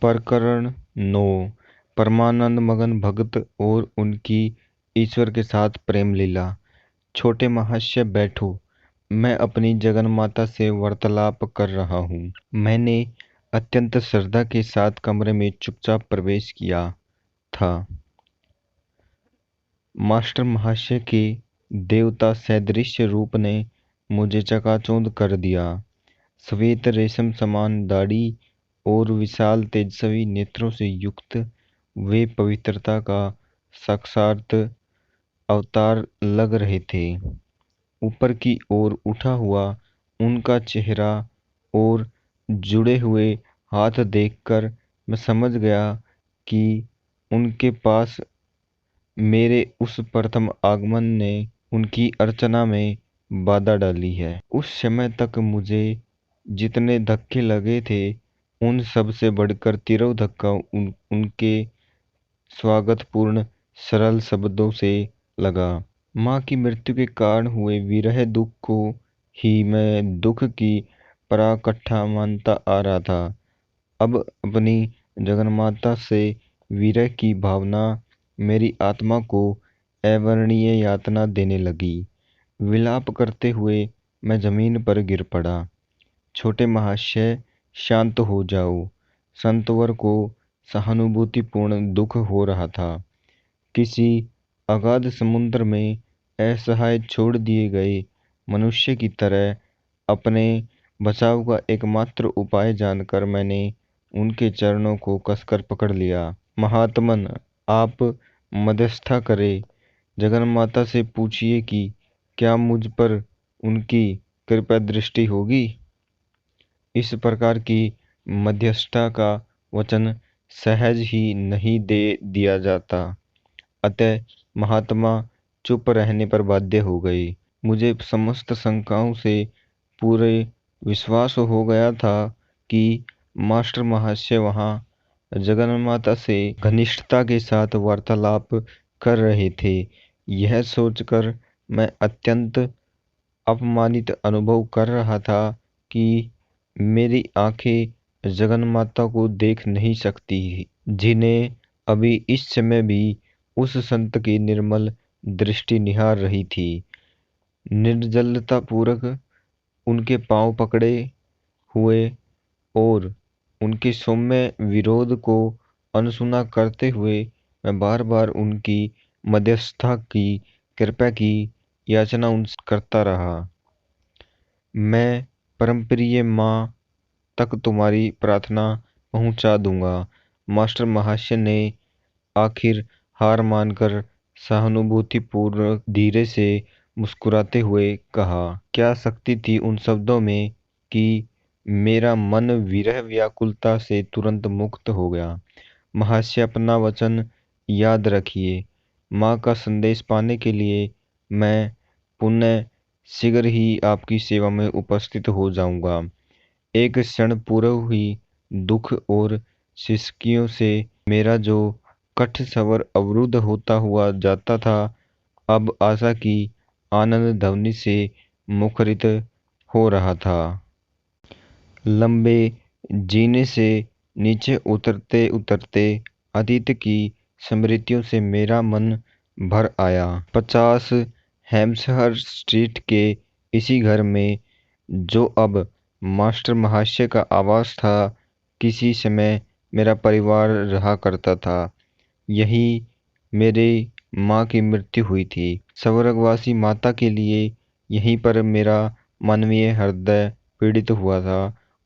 प्रकरण 9। परमानंद मगन भगत और उनकी ईश्वर के साथ प्रेम लीला। छोटे महाशय बैठो, मैं अपनी जगन माता से वार्तालाप कर रहा हूँ। मैंने अत्यंत श्रद्धा के साथ कमरे में चुपचाप प्रवेश किया था। मास्टर महाशय के देवता सदृश रूप ने मुझे चकाचौंध कर दिया। श्वेत रेशम समान दाढ़ी और विशाल तेजस्वी नेत्रों से युक्त वे पवित्रता का साक्षात अवतार लग रहे थे। ऊपर की ओर उठा हुआ उनका चेहरा और जुड़े हुए हाथ देखकर मैं समझ गया कि उनके पास मेरे उस प्रथम आगमन ने उनकी अर्चना में बाधा डाली है। उस समय तक मुझे जितने धक्के लगे थे उन सब से बढ़कर 13वां धक्का उनके स्वागतपूर्ण सरल शब्दों से लगा। माँ की मृत्यु के कारण हुए विरह दुख को ही मैं दुख की पराकाष्ठा मानता आ रहा था। अब अपनी जगन्माता से विरह की भावना मेरी आत्मा को अवर्णनीय यातना देने लगी। विलाप करते हुए मैं जमीन पर गिर पड़ा। छोटे महाशय, शांत हो जाओ। संतवर को सहानुभूतिपूर्ण दुख हो रहा था। किसी अगाध समुद्र में असहाय छोड़ दिए गए मनुष्य की तरह अपने बचाव का एकमात्र उपाय जानकर मैंने उनके चरणों को कसकर पकड़ लिया। महात्मन, आप मध्यस्थता करें। जगन्माता से पूछिए कि क्या मुझ पर उनकी कृपा दृष्टि होगी। इस प्रकार की मध्यस्थता का वचन सहज ही नहीं दे दिया जाता। अतः महात्मा चुप रहने पर बाध्य हो गए। मुझे समस्त शंकाओं से पूरे विश्वास हो गया था कि मास्टर महाशय वहाँ जगन्माता से घनिष्ठता के साथ वार्तालाप कर रहे थे। यह सोचकर मैं अत्यंत अपमानित अनुभव कर रहा था कि मेरी आंखें जगन्माता को देख नहीं सकती, जिन्हें अभी इस समय भी उस संत की निर्मल दृष्टि निहार रही थी। निर्जलता पूर्वक उनके पांव पकड़े हुए और उनके सौम्य विरोध को अनसुना करते हुए मैं बार बार उनकी मध्यस्थता की कृपा की याचना उनसे करता रहा। मैं परमप्रिय माँ तक तुम्हारी प्रार्थना पहुंचा दूंगा। मास्टर महाशय ने आखिर हार मानकर सहानुभूतिपूर्वक धीरे से मुस्कुराते हुए कहा। क्या शक्ति थी उन शब्दों में कि मेरा मन विरह व्याकुलता से तुरंत मुक्त हो गया। महाशय, अपना वचन याद रखिए। माँ का संदेश पाने के लिए मैं पुनः शीघ्र ही आपकी सेवा में उपस्थित हो जाऊंगा। एक क्षण पूर्व ही दुख और सिसकियों से मेरा जो कंठ स्वर अवरुद्ध होता हुआ जाता था, अब आशा की आनंद ध्वनि से मुखरित हो रहा था। लंबे जीने से नीचे उतरते उतरते अतीत की स्मृतियों से मेरा मन भर आया। 50 हैम्पशायर स्ट्रीट के इसी घर में, जो अब मास्टर महाशय का आवास था, किसी समय मेरा परिवार रहा करता था। यही मेरे माँ की मृत्यु हुई थी। स्वर्गवासी माता के लिए यहीं पर मेरा मानवीय हृदय पीड़ित हुआ था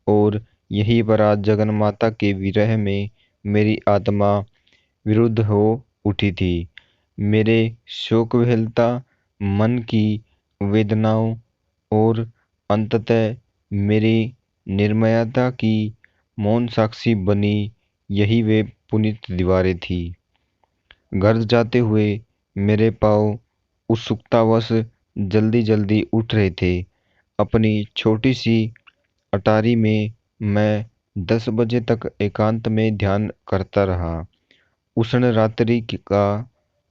और यहीं पर आज जगन माता के विरह में मेरी आत्मा विरुद्ध हो उठी थी। मेरे शोक विह्वलता मन की वेदनाओं और अंततः मेरी निर्मयता की मौन साक्षी बनी यही वे पुनीत दीवारें थी। घर जाते हुए मेरे पाँव उत्सुकतावश जल्दी जल्दी उठ रहे थे। अपनी छोटी सी अटारी में मैं 10 बजे तक एकांत में ध्यान करता रहा। उष्ण रात्रि का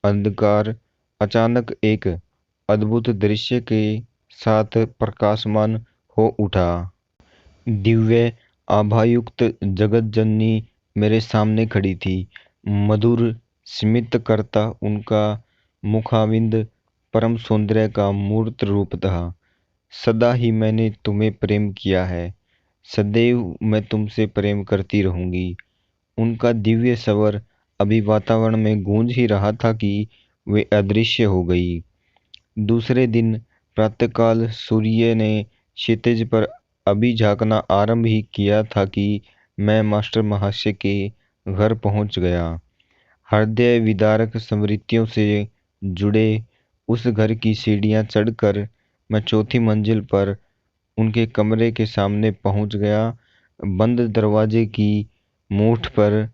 अंधकार अचानक एक अद्भुत दृश्य के साथ प्रकाशमान हो उठा। दिव्य आभायुक्त जगत जननी मेरे सामने खड़ी थी। मधुर स्मित करता उनका मुखाविंद परम सौंदर्य का मूर्त रूप था। सदा ही मैंने तुम्हें प्रेम किया है, सदैव मैं तुमसे प्रेम करती रहूंगी। उनका दिव्य स्वर अभी वातावरण में गूंज ही रहा था कि वे अदृश्य हो गई। दूसरे दिन प्रातःकाल सूर्य ने क्षितिज पर अभी झांकना आरंभ ही किया था कि मैं मास्टर महाशय के घर पहुंच गया। हृदय विदारक स्मृतियों से जुड़े उस घर की सीढ़ियां चढ़कर मैं चौथी मंजिल पर उनके कमरे के सामने पहुंच गया। बंद दरवाजे की मूठ पर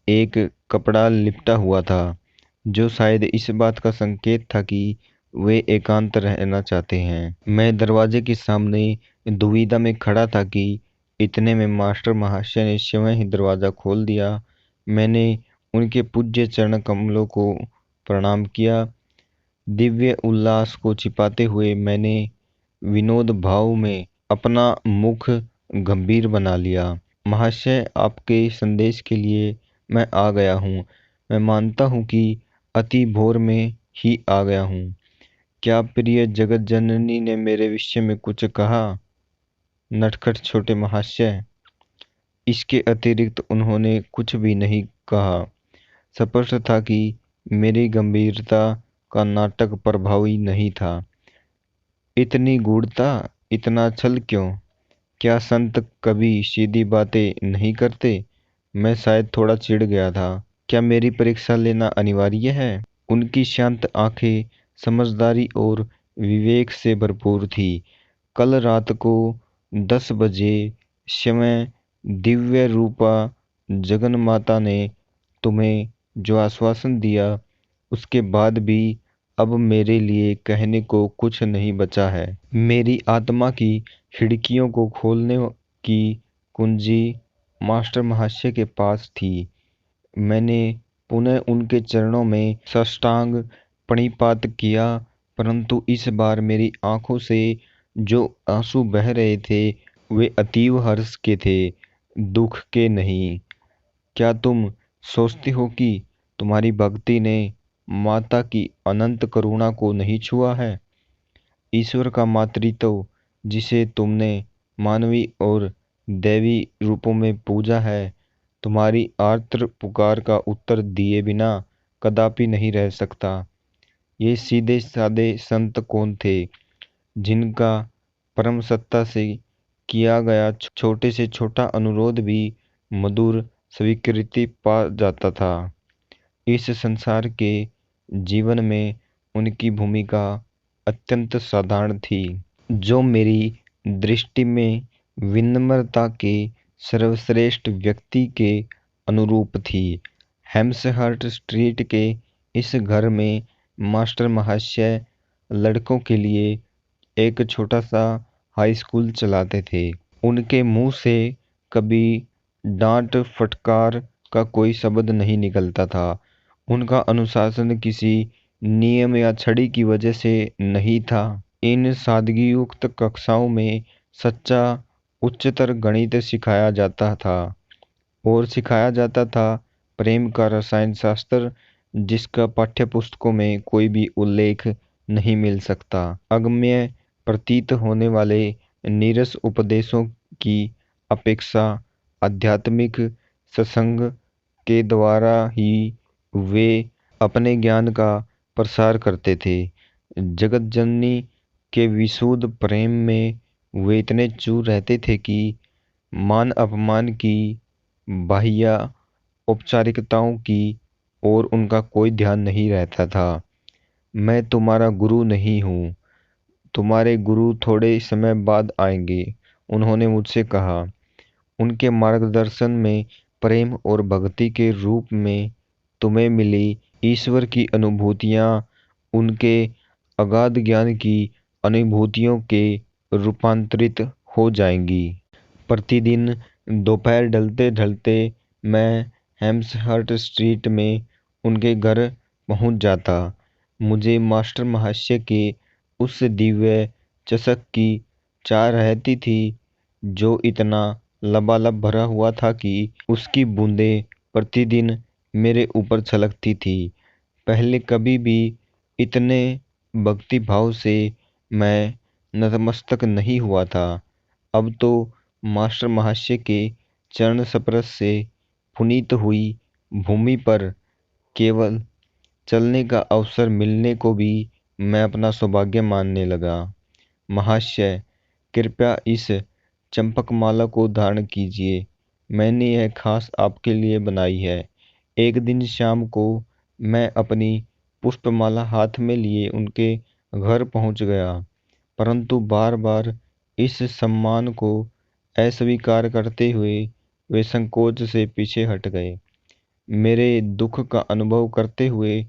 एक कपड़ा लिपटा हुआ था, जो शायद इस बात का संकेत था कि वे एकांत रहना चाहते हैं। मैं दरवाजे के सामने दुविधा में खड़ा था कि इतने में मास्टर महाशय ने स्वयं ही दरवाजा खोल दिया। मैंने उनके पूज्य चरण कमलों को प्रणाम किया। दिव्य उल्लास को छिपाते हुए मैंने विनोद भाव में अपना मुख गंभीर बना लिया। महाशय, आपके संदेश के लिए मैं आ गया हूँ। मैं मानता हूँ कि अति भोर में ही आ गया हूँ। क्या प्रिय जगत जननी ने मेरे विषय में कुछ कहा? नटखट छोटे महाशय, इसके अतिरिक्त उन्होंने कुछ भी नहीं कहा। स्पष्ट था कि मेरी गंभीरता का नाटक प्रभावी नहीं था। इतनी गूढ़ता, इतना छल क्यों? क्या संत कभी सीधी बातें नहीं करते? मैं शायद थोड़ा चिढ़ गया था। क्या मेरी परीक्षा लेना अनिवार्य है? उनकी शांत आंखें समझदारी और विवेक से भरपूर थी। कल रात को 10 बजे समय दिव्य रूपा जगन माता ने तुम्हें जो आश्वासन दिया, उसके बाद भी अब मेरे लिए कहने को कुछ नहीं बचा है। मेरी आत्मा की खिड़कियों को खोलने की कुंजी मास्टर महाशय के पास थी। मैंने पुनः उनके चरणों में साष्टांग प्रणिपात किया, परंतु इस बार मेरी आंखों से जो आंसू बह रहे थे वे अतीव हर्ष के थे, दुख के नहीं। क्या तुम सोचते हो कि तुम्हारी भक्ति ने माता की अनंत करुणा को नहीं छुआ है? ईश्वर का मातृत्व, जिसे तुमने मानवी और दैवी रूपों में पूजा है, तुम्हारी आर्द्र पुकार का उत्तर दिए बिना कदापि नहीं रह सकता। ये सीधे साधे संत कौन थे जिनका परम सत्ता से किया गया छोटे से छोटा अनुरोध भी मधुर स्वीकृति पा जाता था? इस संसार के जीवन में उनकी भूमिका अत्यंत साधारण थी, जो मेरी दृष्टि में विनम्रता के सर्वश्रेष्ठ व्यक्ति के अनुरूप थी। हेम्सहर्ट स्ट्रीट के इस घर में मास्टर महाशय लड़कों के लिए एक छोटा सा हाई स्कूल चलाते थे। उनके मुंह से कभी डांट फटकार का कोई शब्द नहीं निकलता था। उनका अनुशासन किसी नियम या छड़ी की वजह से नहीं था। इन सादगीयुक्त कक्षाओं में सच्चा उच्चतर गणित सिखाया जाता था, और सिखाया जाता था प्रेम का रसायन शास्त्र, जिसका पाठ्यपुस्तकों में कोई भी उल्लेख नहीं मिल सकता। अगम्य प्रतीत होने वाले नीरस उपदेशों की अपेक्षा आध्यात्मिक सत्संग के द्वारा ही वे अपने ज्ञान का प्रसार करते थे। जगत जननी के विशुद्ध प्रेम में वे इतने चूर रहते थे कि मान अपमान की बाह्य औपचारिकताओं की ओर उनका कोई ध्यान नहीं रहता था। मैं तुम्हारा गुरु नहीं हूँ, तुम्हारे गुरु थोड़े समय बाद आएंगे, उन्होंने मुझसे कहा। उनके मार्गदर्शन में प्रेम और भक्ति के रूप में तुम्हें मिली ईश्वर की अनुभूतियाँ उनके अगाध ज्ञान की अनुभूतियों के रूपांतरित हो जाएंगी। प्रतिदिन दोपहर ढलते ढलते मैं हेम्सहर्ट स्ट्रीट में उनके घर पहुंच जाता। मुझे मास्टर महाशय के उस दिव्य चषक की चाह रहती थी, जो इतना लबालब भरा हुआ था कि उसकी बूंदें प्रतिदिन मेरे ऊपर छलकती थी। पहले कभी भी इतने भक्ति भाव से मैं नतमस्तक नहीं हुआ था। अब तो मास्टर महाशय के चरण स्पर्श से पुनीत हुई भूमि पर केवल चलने का अवसर मिलने को भी मैं अपना सौभाग्य मानने लगा। महाशय, कृपया इस चंपकमाला को धारण कीजिए। मैंने यह खास आपके लिए बनाई है। एक दिन शाम को मैं अपनी पुष्पमाला हाथ में लिए उनके घर पहुंच गया, परंतु बार बार इस सम्मान को अस्वीकार करते हुए वे संकोच से पीछे हट गए। मेरे दुख का अनुभव करते हुए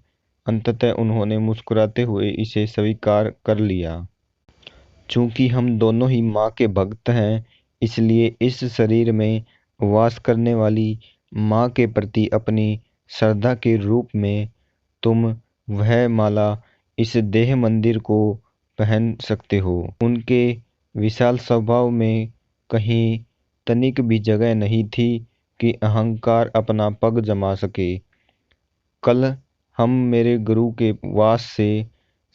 अंततः उन्होंने मुस्कुराते हुए इसे स्वीकार कर लिया। चूंकि हम दोनों ही माँ के भक्त हैं, इसलिए इस शरीर में वास करने वाली माँ के प्रति अपनी श्रद्धा के रूप में तुम वह माला इस देह मंदिर को पहन सकते हो। उनके विशाल स्वभाव में कहीं तनिक भी जगह नहीं थी कि अहंकार अपना पग जमा सके। कल हम मेरे गुरु के वास से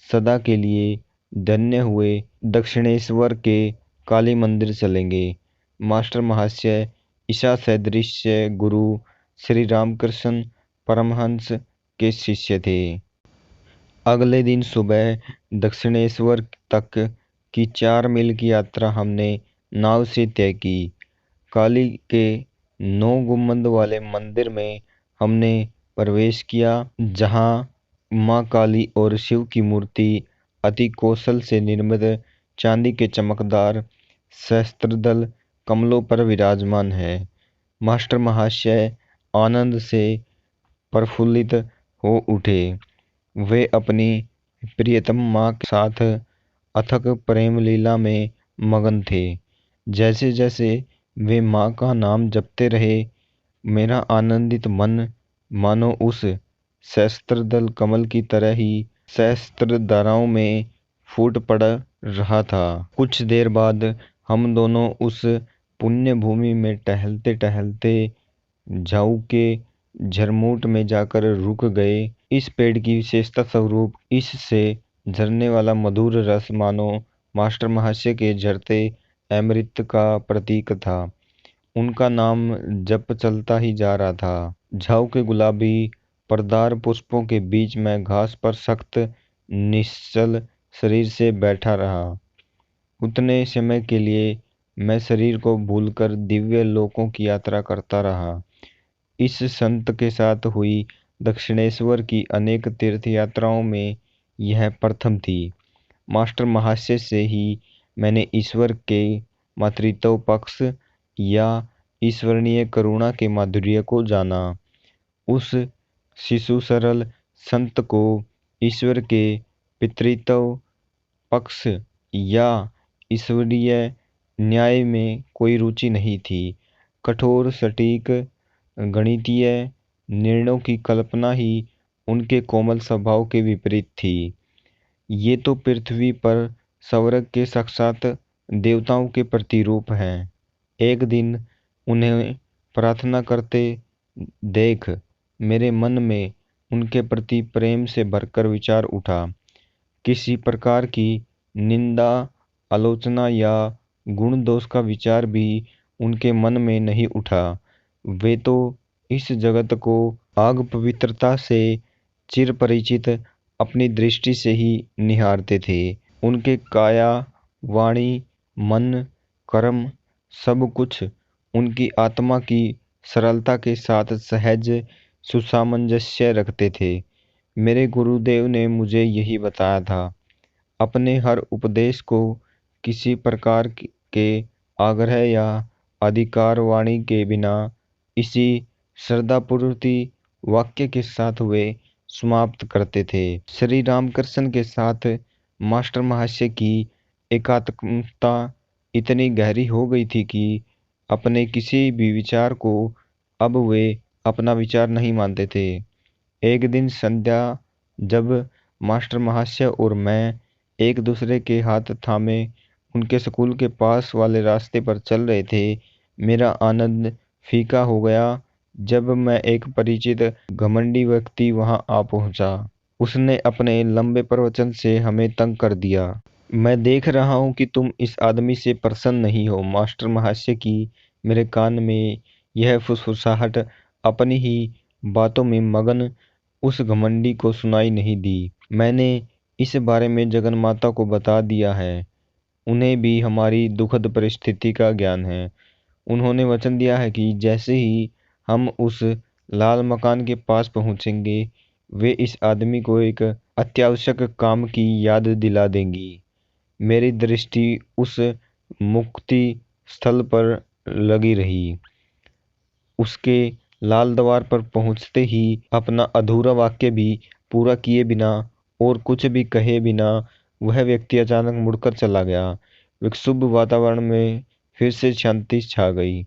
सदा के लिए धन्य हुए दक्षिणेश्वर के काली मंदिर चलेंगे। मास्टर महाशय ईशा सदृश गुरु श्री रामकृष्ण परमहंस के शिष्य थे। अगले दिन सुबह दक्षिणेश्वर तक की 4 मील की यात्रा हमने नाव से तय की। काली के 9 गुंबद वाले मंदिर में हमने प्रवेश किया, जहां मां काली और शिव की मूर्ति अति कौशल से निर्मित चांदी के चमकदार सहस्त्रदल कमलों पर विराजमान है। मास्टर महाशय आनंद से प्रफुल्लित हो उठे। वे अपनी प्रियतम मां के साथ अथक प्रेम लीला में मगन थे। जैसे जैसे वे मां का नाम जपते रहे, मेरा आनंदित मन मानो उस सहस्त्रदल कमल की तरह ही सहस्त्र धाराओं में फूट पड़ रहा था। कुछ देर बाद हम दोनों उस पुण्य भूमि में टहलते टहलते झाऊ के झरमूट में जाकर रुक गए। इस पेड़ की विशेषता स्वरूप इससे झरने वाला मधुर रस मानो मास्टर महाशय के झरते अमृत का प्रतीक था। उनका नाम जप चलता ही जा रहा था। झाऊ के गुलाबी पर्दार पुष्पों के बीच में घास पर सख्त निश्चल शरीर से बैठा रहा। उतने समय के लिए मैं शरीर को भूलकर दिव्य लोकों की यात्रा करता रहा। इस संत के साथ हुई दक्षिणेश्वर की अनेक तीर्थ यात्राओं में यह प्रथम थी। मास्टर महाशय से ही मैंने ईश्वर के मातृत्व पक्ष या ईश्वरीय करुणा के माधुर्य को जाना। उस शिशु सरल संत को ईश्वर के पितृत्व पक्ष या ईश्वरीय न्याय में कोई रुचि नहीं थी। कठोर सटीक गणितीय निर्णयों की कल्पना ही उनके कोमल स्वभाव के विपरीत थी। ये तो पृथ्वी पर स्वर्ग के साक्षात देवताओं के प्रतिरूप हैं। एक दिन उन्हें प्रार्थना करते देख मेरे मन में उनके प्रति प्रेम से भरकर विचार उठा। किसी प्रकार की निंदा, आलोचना या गुण दोष का विचार भी उनके मन में नहीं उठा। वे तो इस जगत को आग पवित्रता से चिर परिचित अपनी दृष्टि से ही निहारते थे। उनके काया, वाणी, मन, कर्म सब कुछ उनकी आत्मा की सरलता के साथ सहज सुसामंजस्य रखते थे। मेरे गुरुदेव ने मुझे यही बताया था। अपने हर उपदेश को किसी प्रकार के आग्रह या अधिकार वाणी के बिना इसी श्रद्धापूर्ति वाक्य के साथ वे समाप्त करते थे। श्री रामकृष्ण के साथ मास्टर महाशय की एकात्मता इतनी गहरी हो गई थी कि अपने किसी भी विचार को अब वे अपना विचार नहीं मानते थे। एक दिन संध्या जब मास्टर महाशय और मैं एक दूसरे के हाथ थामे उनके स्कूल के पास वाले रास्ते पर चल रहे थे, मेरा आनंद फीका हो गया। जब मैं एक परिचित घमंडी व्यक्ति वहां आ पहुंचा। उसने अपने लंबे प्रवचन से हमें तंग कर दिया। मैं देख रहा हूं कि तुम इस आदमी से प्रसन्न नहीं हो, मास्टर महाशय की मेरे कान में यह फुसफुसाहट अपनी ही बातों में मगन उस घमंडी को सुनाई नहीं दी। मैंने इस बारे में जगन्माता को बता दिया है। उन्हें भी हमारी दुखद परिस्थिति का ज्ञान है। उन्होंने वचन दिया है कि जैसे ही हम उस लाल मकान के पास पहुंचेंगे, वे इस आदमी को एक अत्यावश्यक काम की याद दिला देंगी। मेरी दृष्टि उस मुक्ति स्थल पर लगी रही। उसके लाल द्वार पर पहुंचते ही अपना अधूरा वाक्य भी पूरा किए बिना और कुछ भी कहे बिना वह व्यक्ति अचानक मुड़कर चला गया। विक्षुब्ध वातावरण में फिर से शांति छा गई।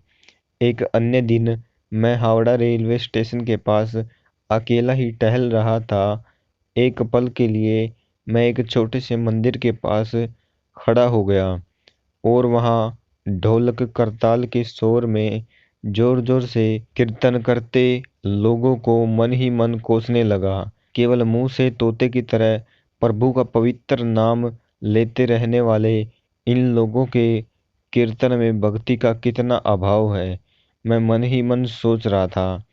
एक अन्य दिन मैं हावड़ा रेलवे स्टेशन के पास अकेला ही टहल रहा था। एक पल के लिए मैं एक छोटे से मंदिर के पास खड़ा हो गया और वहां ढोलक करताल के शोर में जोर जोर से कीर्तन करते लोगों को मन ही मन कोसने लगा। केवल मुंह से तोते की तरह प्रभु का पवित्र नाम लेते रहने वाले इन लोगों के कीर्तन में भक्ति का कितना अभाव है, मैं मन ही मन सोच रहा था।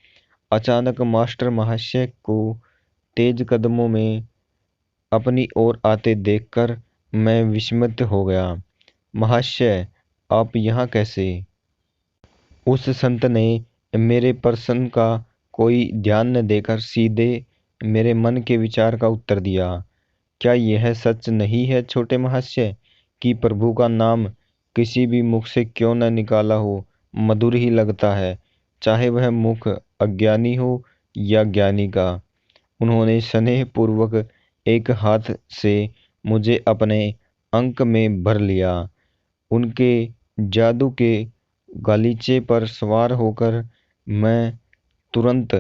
अचानक मास्टर महाशय को तेज कदमों में अपनी ओर आते देखकर मैं विस्मित हो गया। महाशय, आप यहाँ कैसे? उस संत ने मेरे प्रश्न का कोई ध्यान न देकर सीधे मेरे मन के विचार का उत्तर दिया। क्या यह सच नहीं है छोटे महाशय कि प्रभु का नाम किसी भी मुख से क्यों न निकाला हो, मधुर ही लगता है, चाहे वह मुख अज्ञानी हो या ज्ञानी का। उन्होंने स्नेह पूर्वक एक हाथ से मुझे अपने अंक में भर लिया। उनके जादू के गालीचे पर सवार होकर मैं तुरंत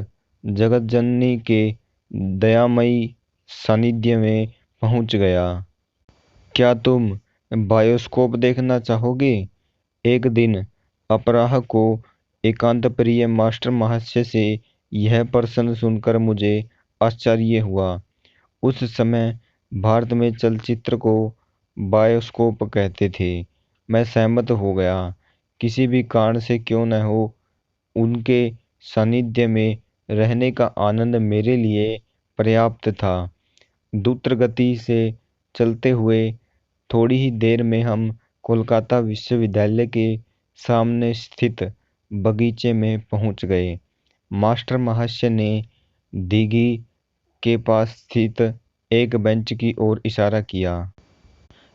जगतजननी के दयामयी सानिध्य में पहुंच गया। क्या तुम बायोस्कोप देखना चाहोगे? एक दिन अपराह को एकांत प्रिय मास्टर महाशय से यह प्रश्न सुनकर मुझे आश्चर्य हुआ। उस समय भारत में चलचित्र को बायोस्कोप कहते थे। मैं सहमत हो गया। किसी भी कारण से क्यों न हो, उनके सानिध्य में रहने का आनंद मेरे लिए पर्याप्त था। द्रुत गति से चलते हुए थोड़ी ही देर में हम कोलकाता विश्वविद्यालय के सामने स्थित बगीचे में पहुंच गए। मास्टर महाशय ने दीघी के पास स्थित एक बेंच की ओर इशारा किया।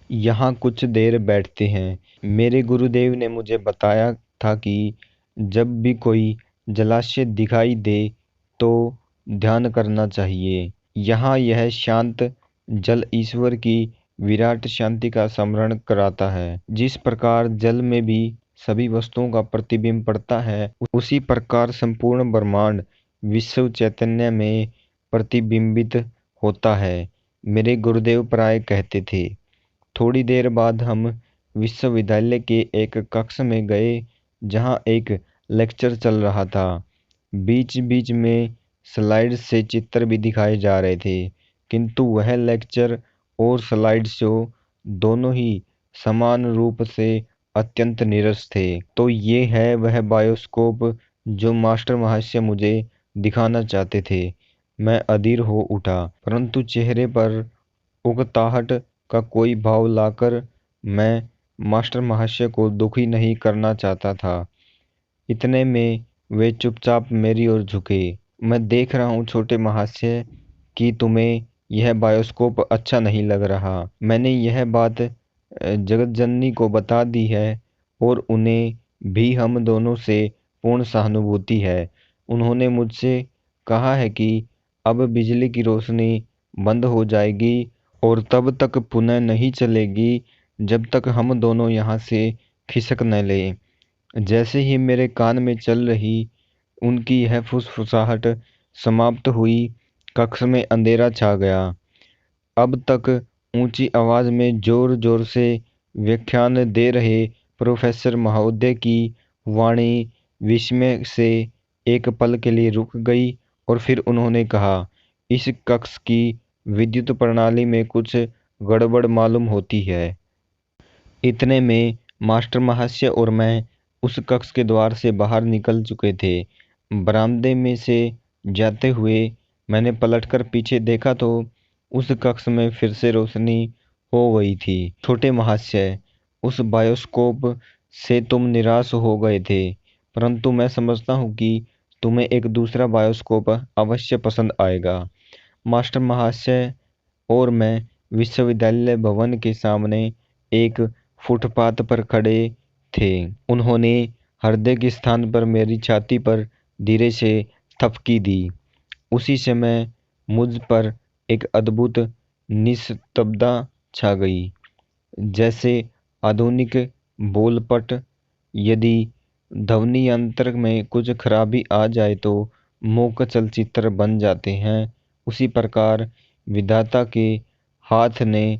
यहाँ कुछ देर बैठते हैं। मेरे गुरुदेव ने मुझे बताया था कि जब भी कोई जलाशय दिखाई दे तो ध्यान करना चाहिए। यहाँ यह शांत जल ईश्वर की विराट शांति का स्मरण कराता है। जिस प्रकार जल में भी सभी वस्तुओं का प्रतिबिंब पड़ता है, उसी प्रकार संपूर्ण ब्रह्मांड विश्व चैतन्य में प्रतिबिंबित होता है, मेरे गुरुदेव प्राय कहते थे। थोड़ी देर बाद हम विश्वविद्यालय के एक कक्ष में गए जहां एक लेक्चर चल रहा था। बीच बीच में स्लाइड से चित्र भी दिखाए जा रहे थे, किंतु वह लेक्चर और स्लाइड शो दोनों ही समान रूप से अत्यंत नीरस थे। तो ये है वह बायोस्कोप जो मास्टर महाशय मुझे दिखाना चाहते थे। मैं अधीर हो उठा, परंतु चेहरे पर उकताहट का कोई भाव लाकर मैं मास्टर महाशय को दुखी नहीं करना चाहता था। इतने में वे चुपचाप मेरी ओर झुके। मैं देख रहा हूँ छोटे महाशय कि तुम्हें यह बायोस्कोप अच्छा नहीं लग रहा। मैंने यह बात जगतजननी को बता दी है और उन्हें भी हम दोनों से पूर्ण सहानुभूति है। उन्होंने मुझसे कहा है कि अब बिजली की रोशनी बंद हो जाएगी और तब तक पुनः नहीं चलेगी जब तक हम दोनों यहाँ से खिसक न लें। जैसे ही मेरे कान में चल रही उनकी यह फुसफुसाहट समाप्त हुई, कक्ष में अंधेरा छा गया। अब तक ऊंची आवाज में जोर जोर से व्याख्यान दे रहे प्रोफेसर महोदय की वाणी विस्मय से एक पल के लिए रुक गई और फिर उन्होंने कहा, इस कक्ष की विद्युत प्रणाली में कुछ गड़बड़ मालूम होती है। इतने में मास्टर महाशय और मैं उस कक्ष के द्वार से बाहर निकल चुके थे। बरामदे में से जाते हुए मैंने पलटकर पीछे देखा तो उस कक्ष में फिर से रोशनी हो गई थी। छोटे महाशय, उस बायोस्कोप से तुम निराश हो गए थे, परंतु मैं समझता हूँ कि तुम्हें एक दूसरा बायोस्कोप अवश्य पसंद आएगा। मास्टर महाशय और मैं विश्वविद्यालय भवन के सामने एक फुटपाथ पर खड़े थे। उन्होंने हृदय के स्थान पर मेरी छाती पर धीरे से थपकी दी। उसी समय मुझ पर एक अद्भुत निस्तब्धता छा गई, जैसे आधुनिक बोलपट यदि ध्वनि यंत्र में कुछ खराबी आ जाए तो मूक चलचित्र बन जाते हैं, उसी प्रकार विधाता के हाथ ने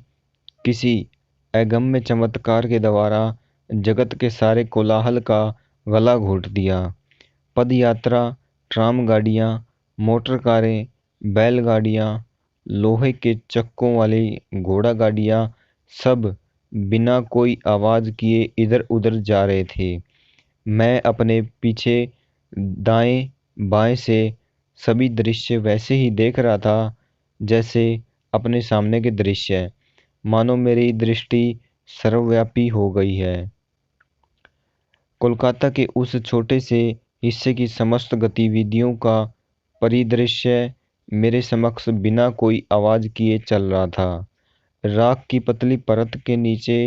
किसी अगम्य चमत्कार के द्वारा जगत के सारे कोलाहल का गला घोट दिया। पद यात्रा, ट्राम गाड़ियाँ, मोटर कारें, बैलगाड़ियाँ, लोहे के चक्कों वाली घोड़ा गाड़ियाँ सब बिना कोई आवाज किए इधर उधर जा रहे थे। मैं अपने पीछे दाएं बाएं से सभी दृश्य वैसे ही देख रहा था जैसे अपने सामने के दृश्य, मानो मेरी दृष्टि सर्वव्यापी हो गई है। कोलकाता के उस छोटे से हिस्से की समस्त गतिविधियों का परिदृश्य मेरे समक्ष बिना कोई आवाज किए चल रहा था। राख की पतली परत के नीचे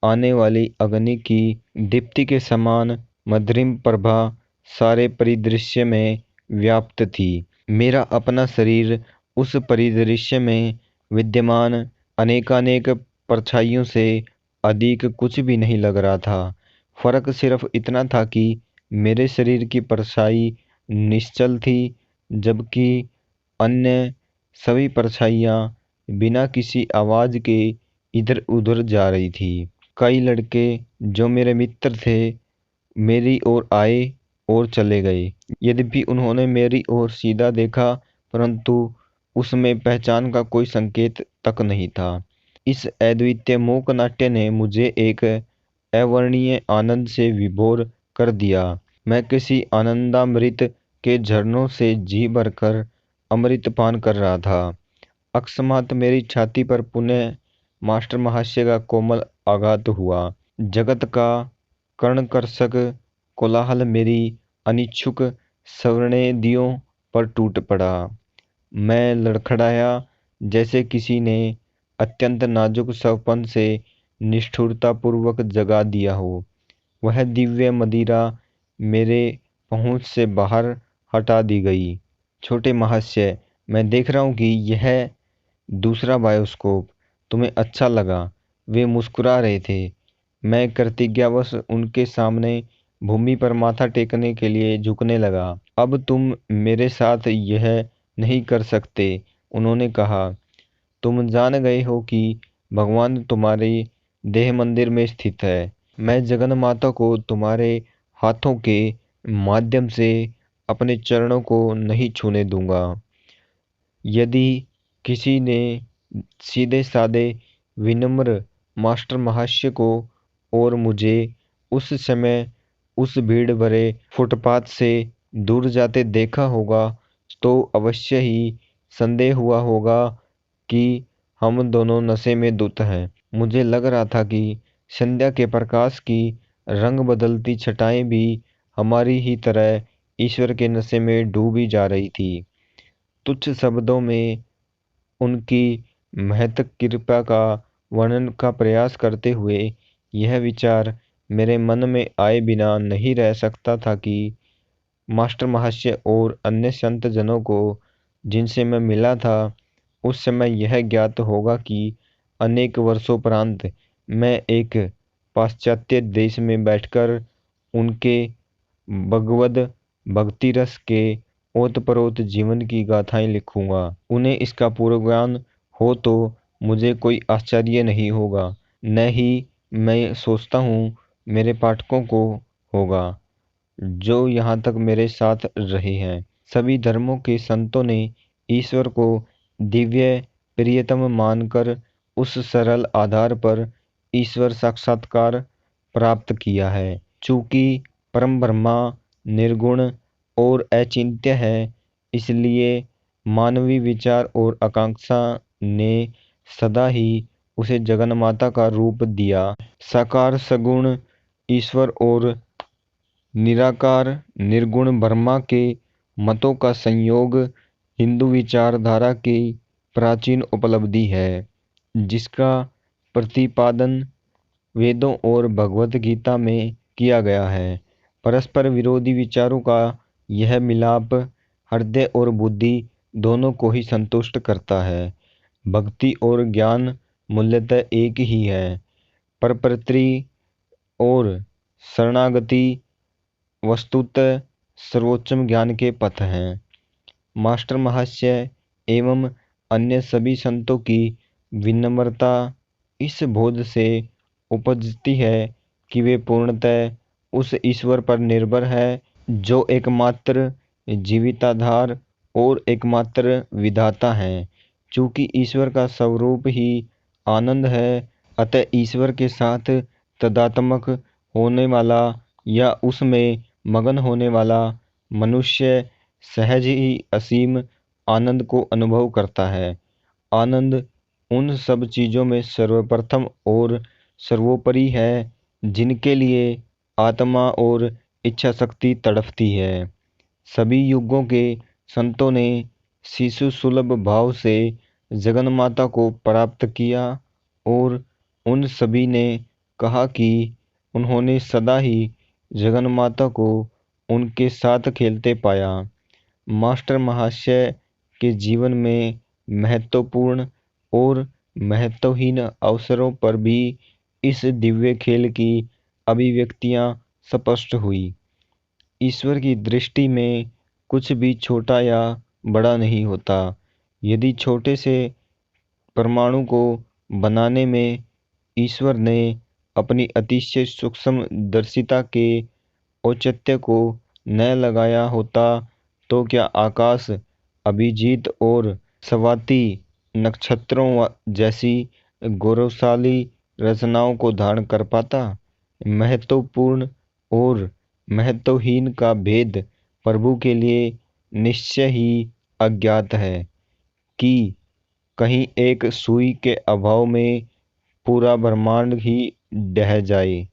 आने वाली अग्नि की दीप्ति के समान मध्यम प्रभा सारे परिदृश्य में व्याप्त थी। मेरा अपना शरीर उस परिदृश्य में विद्यमान अनेकानेक परछाइयों से अधिक कुछ भी नहीं लग रहा था। फर्क सिर्फ इतना था कि मेरे शरीर की परछाई निश्चल थी, जबकि अन्य सभी परछाइयाँ बिना किसी आवाज के इधर उधर जा रही थी। कई लड़के जो मेरे मित्र थे मेरी ओर आए और चले गए। यद्यपि उन्होंने मेरी ओर सीधा देखा, परंतु उसमें पहचान का कोई संकेत तक नहीं था। इस अद्वितीय मूक नाट्य ने मुझे एक अवर्णनीय आनंद से विभोर कर दिया। मैं किसी आनंदामृत के झरनों से जी भरकर अमृत पान कर रहा था। अकस्मात मेरी छाती पर पुनः मास्टर महाशय का कोमल आघात हुआ। जगत का कर्णकर्षक कोलाहल मेरी अनिच्छुक स्वर्णेंद्रियों पर टूट पड़ा। मैं लड़खड़ाया जैसे किसी ने अत्यंत नाजुक स्वपन से निष्ठुरतापूर्वक जगा दिया हो। वह दिव्य मदिरा मेरे पहुंच से बाहर हटा दी गई। छोटे महाशय, मैं देख रहा हूं कि यह दूसरा बायोस्कोप तुम्हें अच्छा लगा। वे मुस्कुरा रहे थे। मैं कृतज्ञतावश उनके सामने भूमि पर माथा टेकने के लिए झुकने लगा। अब तुम मेरे साथ यह नहीं कर सकते, उन्होंने कहा। तुम जान गए हो कि भगवान तुम्हारे देह मंदिर में स्थित है। मैं जगन माता को तुम्हारे हाथों के माध्यम से अपने चरणों को नहीं छूने दूंगा। यदि किसी ने सीधे साधे विनम्र मास्टर महाशय को और मुझे उस समय उस भीड़ भरे फुटपाथ से दूर जाते देखा होगा तो अवश्य ही संदेह हुआ होगा कि हम दोनों नशे में धुत हैं। मुझे लग रहा था कि संध्या के प्रकाश की रंग बदलती छटाएं भी हमारी ही तरह ईश्वर के नशे में डूबी जा रही थी। तुच्छ शब्दों में उनकी महत कृपा का वर्णन का प्रयास करते हुए यह विचार मेरे मन में आए बिना नहीं रह सकता था कि मास्टर महाशय और अन्य संत जनों को जिनसे मैं मिला था उस समय यह ज्ञात होगा कि अनेक वर्षोपरांत मैं एक पाश्चात्य देश में बैठकर उनके भगवद भक्ति रस के ओतप्रोत जीवन की गाथाएं लिखूंगा। उन्हें इसका पूर्ण ज्ञान हो तो मुझे कोई आश्चर्य नहीं होगा, न ही मैं सोचता हूँ मेरे पाठकों को होगा। जो यहाँ तक मेरे साथ रहे हैं। सभी धर्मों के संतों ने ईश्वर को दिव्य प्रियतम मानकर उस सरल आधार पर ईश्वर साक्षात्कार प्राप्त किया है। चूंकि परम ब्रह्मा निर्गुण और अचिंत्य है, इसलिए मानवीय विचार और आकांक्षा ने सदा ही उसे जगन्माता का रूप दिया। साकार सगुण ईश्वर और निराकार निर्गुण ब्रह्मा के मतों का संयोग हिंदू विचारधारा की प्राचीन उपलब्धि है, जिसका प्रतिपादन वेदों और भगवत गीता में किया गया है। परस्पर विरोधी विचारों का यह मिलाप हृदय और बुद्धि दोनों को ही संतुष्ट करता है। भक्ति और ज्ञान मूल्यतः एक ही है। परप्रति और शरणागति वस्तुतः सर्वोच्चम ज्ञान के पथ हैं। मास्टर महाशय एवं अन्य सभी संतों की विनम्रता इस बोध से उपजती है कि वे पूर्णतः उस ईश्वर पर निर्भर है जो एकमात्र जीविताधार और एकमात्र विधाता है। चूंकि ईश्वर का स्वरूप ही आनंद है, अतः ईश्वर के साथ तदात्मक होने वाला या उसमें मगन होने वाला मनुष्य सहज ही असीम आनंद को अनुभव करता है। आनंद उन सब चीजों में सर्वप्रथम और सर्वोपरि है जिनके लिए आत्मा और इच्छा शक्ति तड़पती है। सभी युगों के संतों ने शिशु सुलभ भाव से जगन्माता को प्राप्त किया और उन सभी ने कहा कि उन्होंने सदा ही जगन्माता को उनके साथ खेलते पाया। मास्टर महाशय के जीवन में महत्वपूर्ण और महत्वहीन अवसरों पर भी इस दिव्य खेल की अभिव्यक्तियां स्पष्ट हुई। ईश्वर की दृष्टि में कुछ भी छोटा या बड़ा नहीं होता। यदि छोटे से परमाणु को बनाने में ईश्वर ने अपनी अतिशय सूक्ष्म दर्शिता के औचित्य को न लगाया होता, तो क्या आकाश अभिजीत और स्वाति नक्षत्रों जैसी गौरवशाली रचनाओं को धारण कर पाता। महत्वपूर्ण और महत्वहीन का भेद प्रभु के लिए निश्चय ही अज्ञात है कि कहीं एक सुई के अभाव में पूरा ब्रह्मांड ही ढह जाए।